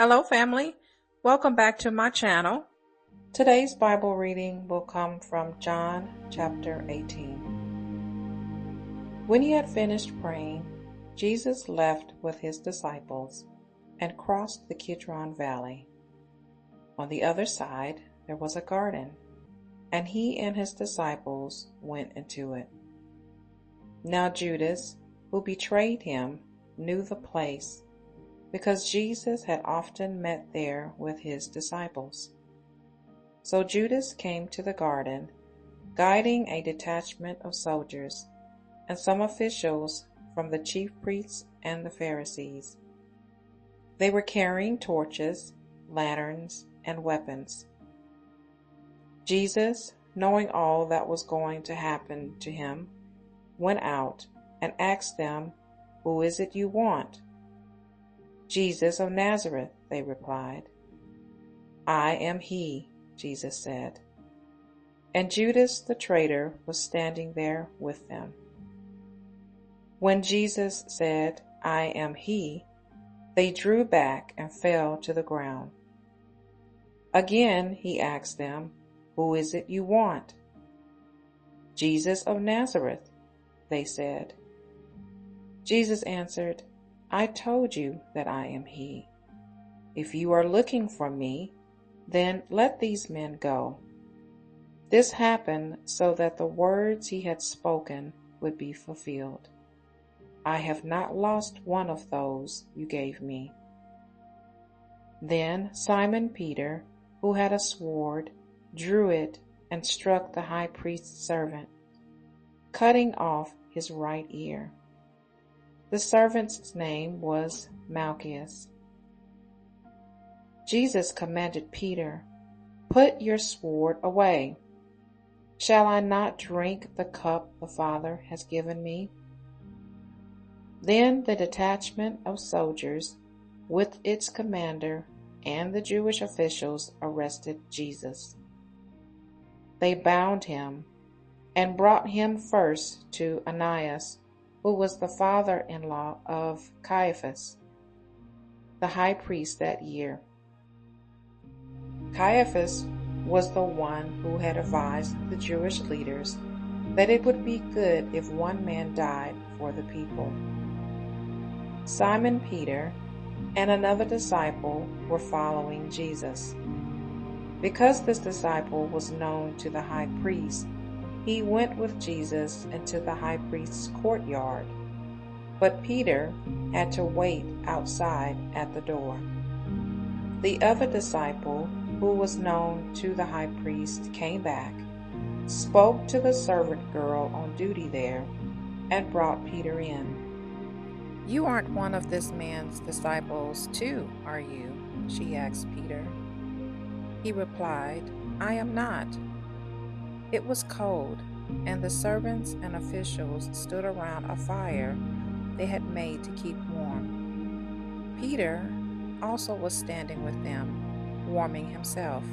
Hello family, welcome back to my channel. Today's Bible reading will come from John chapter 18. When he had finished praying, Jesus left with his disciples and crossed the Kidron Valley. On the other side there was a garden, and he and his disciples went into it. Now Judas, who betrayed him, knew the place, because Jesus had often met there with his disciples. So Judas came to the garden, guiding a detachment of soldiers and some officials from the chief priests and the Pharisees. They were carrying torches, lanterns, and weapons. Jesus, knowing all that was going to happen to him, went out and asked them, "Who is it you want?" "Jesus of Nazareth," they replied. "I am he," Jesus said. And Judas the traitor was standing there with them. When Jesus said, "I am he," they drew back and fell to the ground. Again he asked them, "Who is it you want?" "Jesus of Nazareth," they said. Jesus answered, "I told you that I am he. If you are looking for me, then let these men go." This happened so that the words he had spoken would be fulfilled. "I have not lost one of those you gave me." Then Simon Peter, who had a sword, drew it and struck the high priest's servant, cutting off his right ear. The servant's name was Malchus. Jesus commanded Peter, "Put your sword away. Shall I not drink the cup the Father has given me?" Then the detachment of soldiers, with its commander and the Jewish officials, arrested Jesus. They bound him and brought him first to Annas, who was the father-in-law of Caiaphas, the high priest that year. Caiaphas was the one who had advised the Jewish leaders that it would be good if one man died for the people. Simon Peter and another disciple were following Jesus. Because this disciple was known to the high priest, he went with Jesus into the high priest's courtyard, but Peter had to wait outside at the door. The other disciple, who was known to the high priest, came back, spoke to the servant girl on duty there, and brought Peter in. "You aren't one of this man's disciples too, are you?" she asked Peter. He replied, "I am not." It was cold, and the servants and officials stood around a fire they had made to keep warm. Peter also was standing with them, warming himself.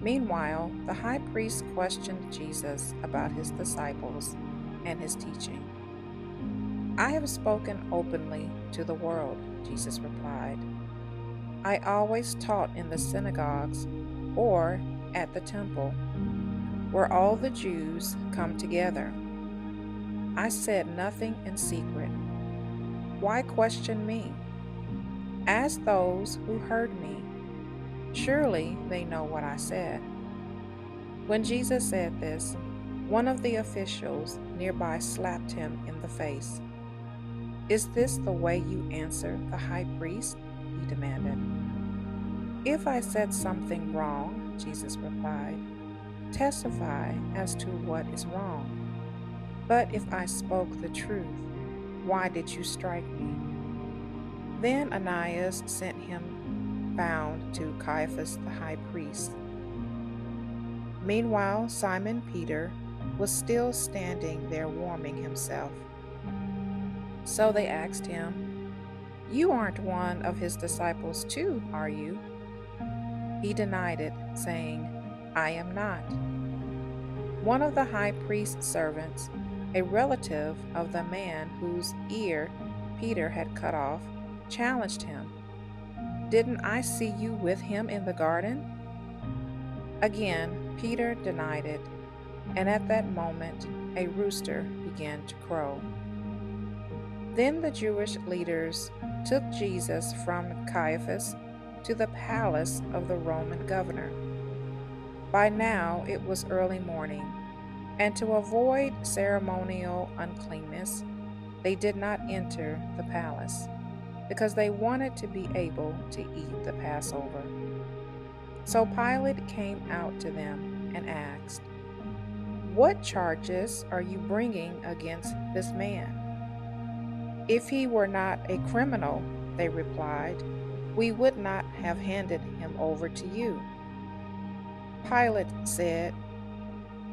Meanwhile, the high priest questioned Jesus about his disciples and his teaching. "I have spoken openly to the world," Jesus replied. "I always taught in the synagogues or at the temple, where all the Jews come together. I said nothing in secret. Why question me? Ask those who heard me. Surely they know what I said." When Jesus said this, one of the officials nearby slapped him in the face. "Is this the way you answer the high priest?" he demanded. "If I said something wrong," Jesus replied, "testify as to what is wrong. But if I spoke the truth, why did you strike me?" Then Annas sent him bound to Caiaphas the high priest. Meanwhile, Simon Peter was still standing there warming himself. So they asked him, "You aren't one of his disciples too, are you?" He denied it, saying, "I am not." One of the high priest's servants, a relative of the man whose ear Peter had cut off, challenged him. Didn't I see you with him in the garden?" Again, Peter denied it, and at that moment a rooster began to crow. Then the Jewish leaders took Jesus from Caiaphas to the palace of the Roman governor. By now it was early morning, and to avoid ceremonial uncleanness, they did not enter the palace, because they wanted to be able to eat the Passover. So Pilate came out to them and asked, "What charges are you bringing against this man?" "If he were not a criminal," they replied, "we would not have handed him over to you." Pilate said,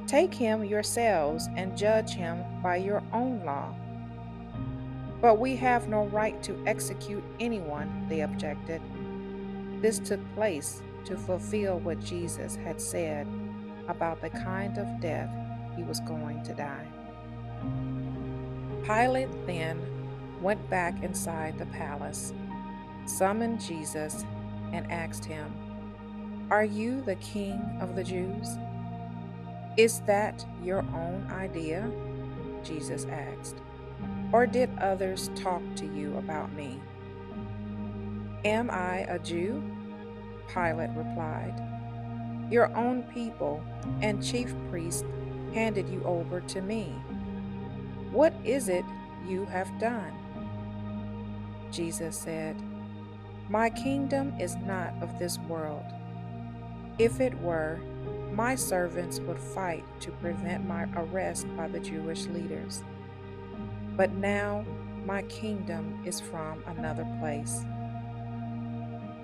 "Take him yourselves and judge him by your own law." "But we have no right to execute anyone," they objected. This took place to fulfill what Jesus had said about the kind of death he was going to die. Pilate then went back inside the palace, summoned Jesus, and asked him, "Are you the king of the Jews?" "Is that your own idea?" Jesus asked. "Or did others talk to you about me?" "Am I a Jew?" Pilate replied. "Your own people and chief priests handed you over to me. What is it you have done?" Jesus said, "My kingdom is not of this world. If it were, my servants would fight to prevent my arrest by the Jewish leaders. But now my kingdom is from another place."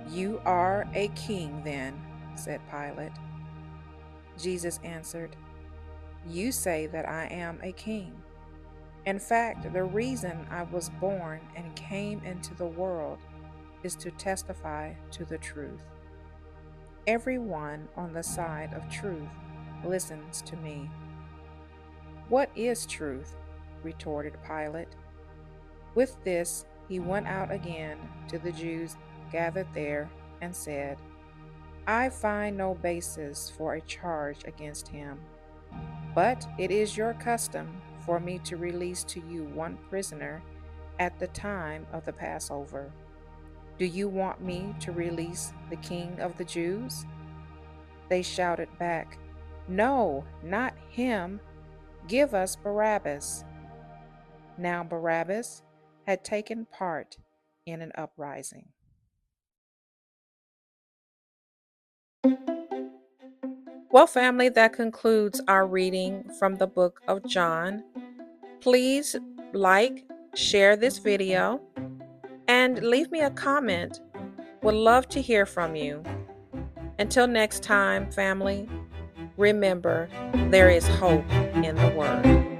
"You are a king then," said Pilate. Jesus answered, "You say that I am a king. In fact, the reason I was born and came into the world is to testify to the truth. Everyone on the side of truth listens to me." "What is truth?" retorted Pilate. With this, he went out again to the Jews gathered there and said, "I find no basis for a charge against him. But it is your custom for me to release to you one prisoner at the time of the Passover. Do you want me to release the King of the Jews?" They shouted back, "No, not him. Give us Barabbas." Now Barabbas had taken part in an uprising. Well, family, that concludes our reading from the book of John. Please like, share this video, and leave me a comment. Would love to hear from you. Until next time, family, remember there is hope in the Word.